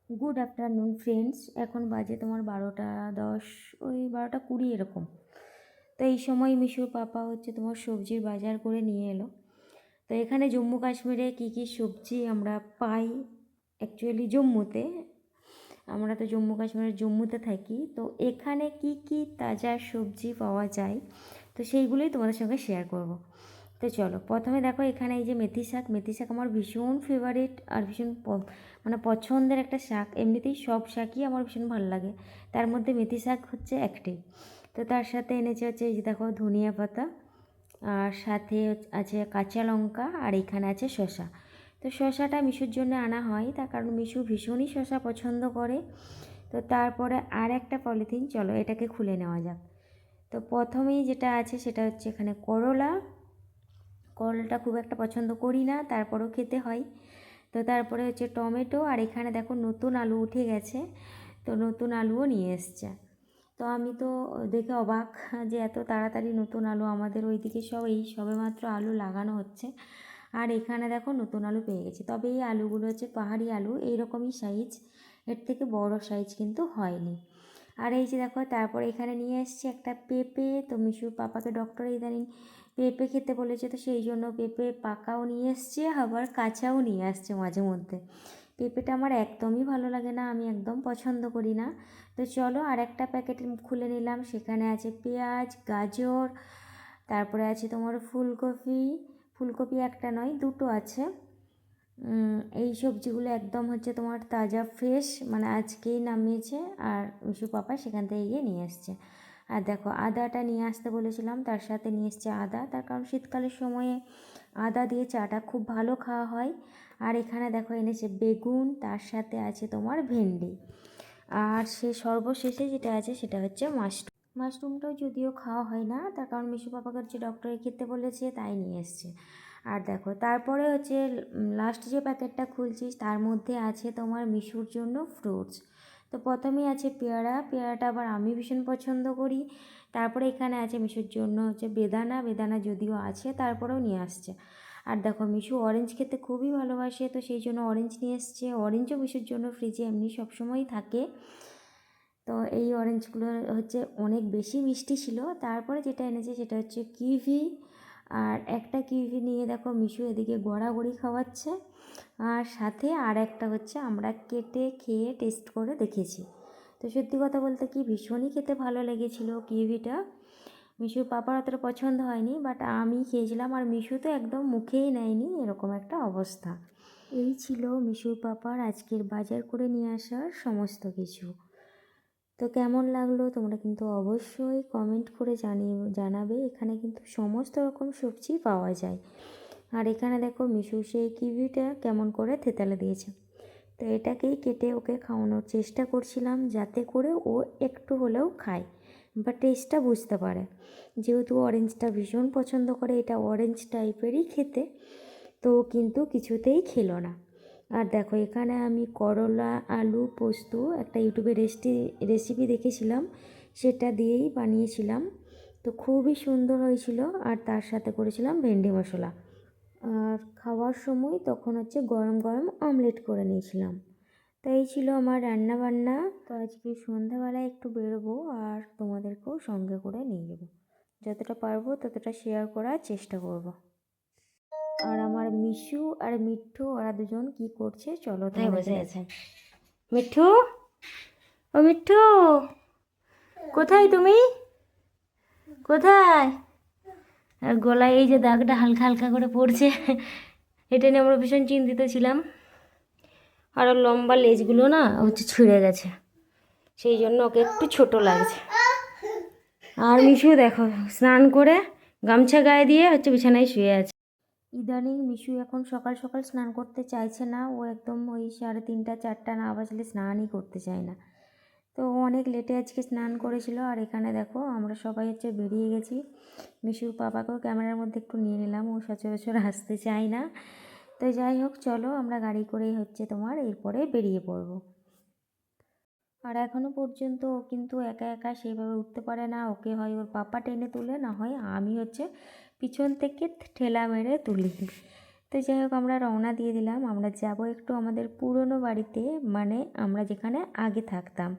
Good afternoon friends. এখন বাজে তোমার 12টা 10, ওই 12টা 20 এরকম। তো এই সময় মিশুর পাপা হচ্ছে তোমার সবজির বাজার করে নিয়ে এলো। তো এখানে জম্মু কাশ্মীরে কী কী সবজি আমরা পাই, অ্যাকচুয়ালি জম্মুতে, আমরা তো জম্মু কাশ্মীরের জম্মুতে থাকি, তো এখানে কি কি তাজা সবজি পাওয়া যায় তো সেইগুলোই তোমাদের সঙ্গে শেয়ার করব। তো চলো, প্রথমে দেখো এখানে এই যে মেথি শাক। মেথি শাক আমার ভীষণ ফেভারিট আর ভীষণ মানে পছন্দের একটা শাক। এমনিতেই সব শাকই আমার ভীষণ ভালো লাগে, তার মধ্যে মেথি শাক হচ্ছে একটি। তো তার সাথে এনেছে হচ্ছে এই যে দেখো ধনিয়া পাতা, আর সাথে আছে কাঁচা লঙ্কা, আর এখানে আছে শসা। তো শসাটা মিশুর জন্য আনা হয়, তার কারণ মিশু ভীষণই শসা পছন্দ করে। তো তারপরে আর একটা পলিথিন, চলো এটাকে খুলে নেওয়া যাক। তো প্রথমেই যেটা আছে সেটা হচ্ছে এখানে করলা। করলাটা খুব একটা পছন্দ করি না, তারপরেও খেতে হয়। তো তারপরে হচ্ছে টমেটো, আর এখানে দেখো নতুন আলু উঠে গেছে, তো নতুন আলুও নিয়ে এসছে। তো আমি তো দেখে অবাক যে এত তাড়াতাড়ি নতুন আলু, আমাদের ওইদিকে সব এই সবেমাত্র আলু লাগানো হচ্ছে, আর এখানে দেখো নতুন আলু পেয়ে গেছি। তবে এই আলুগুলো হচ্ছে পাহাড়ি আলু, এইরকমই সাইজ, এর থেকে বড় সাইজ কিন্তু হয়নি। আর এই যে দেখো তারপরে এখানে নিয়ে এসছে একটা পেঁপে। তো মিশুর পাপাকে ডক্টর ইদানিং পেঁপে খেতে বলেছে, তো সেই জন্য পেঁপে পাকাও নিয়ে এসছে, আবার কাঁচাও নিয়ে আসছে মাঝে মধ্যে। পেঁপেটা আমার একদমই ভালো লাগে না, আমি একদম পছন্দ করি না। তো চলো আর একটা প্যাকেট খুলে নিলাম, সেখানে আছে পেঁয়াজ, গাজর, তারপরে আছে তোমার ফুলকপি। ফুলকপি একটা নয়, দুটো আছে। এই সবজিগুলো একদম হচ্ছে তোমার তাজা ফ্রেশ, মানে আজকেই নামিয়েছে, আর মিশু পাপা সেখান থেকে গিয়ে নিয়ে এসছে। আর দেখো আদাটা নিয়ে আসতে বলেছিলাম, তার সাথে নিয়ে এসছে আদা, তার কারণ শীতকালের সময়ে আদা দিয়ে চাটা খুব ভালো খাওয়া হয়। আর এখানে দেখো এনেছে বেগুন, তার সাথে আছে তোমার ভেন্ডি, আর সে সর্বশেষে যেটা আছে সেটা হচ্ছে মাশরুম। মাশরুমটাও যদিও খাওয়া হয় না, তার কারণ মিশু পাপাকে হচ্ছে ডক্টরে খেতে বলেছে, তাই নিয়ে এসছে। আর দেখো তারপরে হচ্ছে লাস্ট যে প্যাকেটটা খুলছিস, তার মধ্যে আছে তোমার মিশুর জন্য ফ্রুটস। তো প্রথমেই আছে পেয়ারা। পেয়ারাটা আবার আমি ভীষণ পছন্দ করি। তারপরে এখানে আছে মিশুর জন্য হচ্ছে বেদানা। বেদানা যদিও আছে, তারপরেও নিয়ে আসছে। আর দেখো মিশু অরেঞ্জ খেতে খুবই ভালোবাসে, তো সেই জন্য অরেঞ্জ নিয়ে এসছে। অরেঞ্জও মিশুর জন্য ফ্রিজে এমনি সবসময়ই থাকে। তো এই অরেঞ্জগুলো হচ্ছে অনেক বেশি মিষ্টি ছিল। তারপরে যেটা এনেছে সেটা হচ্ছে কিভি, আর একটা কিভি নিয়ে দেখো মিশু এদিকে গড়াগড়ি খাওয়াচ্ছে, আর সাথে আর একটা হচ্ছে আমরা কেটে খেয়ে টেস্ট করে দেখেছি। তো সত্যি কথা বলতে কি ভীষণই খেতে ভালো লেগেছিলো কিভিটা। মিশুর পাপার অতটা পছন্দ হয়নি, বাট আমি খেয়েছিলাম, আর মিশু তো একদম মুখেই নেয়নি, এরকম একটা অবস্থা। এই ছিল মিশুর পাপার আজকের বাজার করে নিয়ে আসার সমস্ত কিছু। তো কেমন লাগলো তোমরা কিন্তু অবশ্যই কমেন্ট করে জানাবে। এখানে কিন্তু সমস্ত রকম সবজি পাওয়া যায়। আর এখানে দেখো মিশু সেই কিউইটা কেমন করে থেতালে দিয়েছে। তো এটাকেই কেটে ওকে খাওয়ানোর চেষ্টা করছিলাম, যাতে করে ও একটু হলেও খায় বা টেস্টটা বুঝতে পারে। যেহেতু অরেঞ্জটা ভীষণ পছন্দ করে, এটা অরেঞ্জ টাইপেরই খেতে, তো কিন্তু কিছুতেই খেলো না। আর দেখো এখানে আমি করলা আলু পোস্ত একটা ইউটিউবে রেসিপি দেখেছিলাম, সেটা দিয়েই বানিয়েছিলাম। তো খুবই সুন্দর হয়েছিল, আর তার সাথে করেছিলাম ভেন্ডি মশলা। আর খাওয়ার সময় তখন হচ্ছে গরম গরম অমলেট করে নিয়েছিলাম। তো এই ছিল আমার রান্না বান্না। তো আজকে সন্ধ্যাবেলায় একটু বেরোবো, আর তোমাদেরকেও সঙ্গে করে নিয়ে যাবো। যতটা পারবো ততটা শেয়ার করার চেষ্টা করব। আর আমার মিশু আর মিঠু ওরা দুজন কি করছে চলো তোমাদেরকে দেখাই। মিঠু, ও মিঠু, কোথায় তুমি? কোথায়? আর গলায় এই যে দাগটা হালকা হালকা করে পড়ছে, এটা নিয়ে আমরা ভীষণ চিন্তিত ছিলাম। আর ওর লম্বা লেজগুলো না হচ্ছে ছিঁড়ে গেছে, সেই জন্য ওকে একটু ছোট লাগছে। আর মিশু দেখো স্নান করে গামছা গায়ে দিয়ে হচ্ছে বিছানায় শুয়ে আছে। ইদানিং মিশু এখন সকাল সকাল স্নান করতে চাইছে না, ও একদম ওই 3:30 4টা না বাজলে স্নানই করতে চায় না। তো ও অনেক লেটে আজকে স্নান করেছিল। আর এখানে দেখো আমরা সবাই হচ্ছে বেরিয়ে গেছি। মিশুর পাপাকেও ক্যামেরার মধ্যে একটু নিয়ে নিলাম, ও সচরাচর আসতে চায় না। তো যাই হোক চলো আমরা গাড়ি করেই হচ্ছে তোমার এরপরে বেরিয়ে পড়বো। আর এখনও পর্যন্ত ও কিন্তু একা একা সেইভাবে উঠতে পারে না, ওকে হয় ওর পাপা টেনে তুলে, না হয় আমি হচ্ছে পিছন থেকে ঠেলা মেরে তুলি। তো যাই হোক আমরা রওনা দিয়ে দিলাম, আমরা যাব একটু আমাদের পুরনো বাড়িতে, মানে আমরা যেখানে আগে থাকতাম।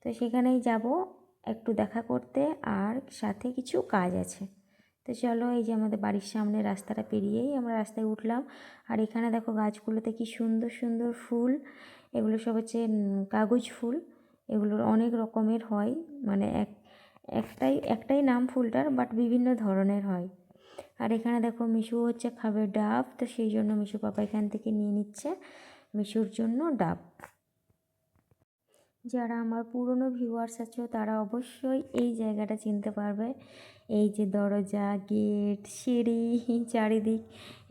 তো সেখানেই যাব একটু দেখা করতে, আর সাথে কিছু কাজ আছে। তো চলো, এই যে আমাদের বাড়ির সামনে রাস্তাটা পেরিয়েই আমরা রাস্তায় উঠলাম। আর এখানে দেখো গাছগুলোতে কি সুন্দর সুন্দর ফুল, এগুলো সব হচ্ছে কাগজ ফুল। এগুলোর অনেক রকমের হয়, মানে একটাই নাম ফুলটার, বাট বিভিন্ন ধরনের হয়। আর এখানে দেখো মিশু হচ্ছে খাবে ডাব, তো সেই জন্য মিশু পাপা এখান থেকে নিয়ে নিচ্ছে মিশুর জন্য ডাব। যারা আমার পুরনো ভিউয়ার্স আছো তারা অবশ্যই এই জায়গাটা চিনতে পারবে। এই যে দরজা, গেট, সিঁড়ি, চারিদিক,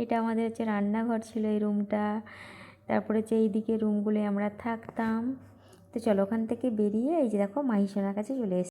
এটা আমাদের হচ্ছে রান্নাঘর ছিল এই রুমটা। তারপরে হচ্ছে এইদিকে রুমগুলো আমরা থাকতাম। তো চলো ওখান থেকে বেরিয়ে এই যে দেখো মাহিসোনার কাছে চলে এসেছি।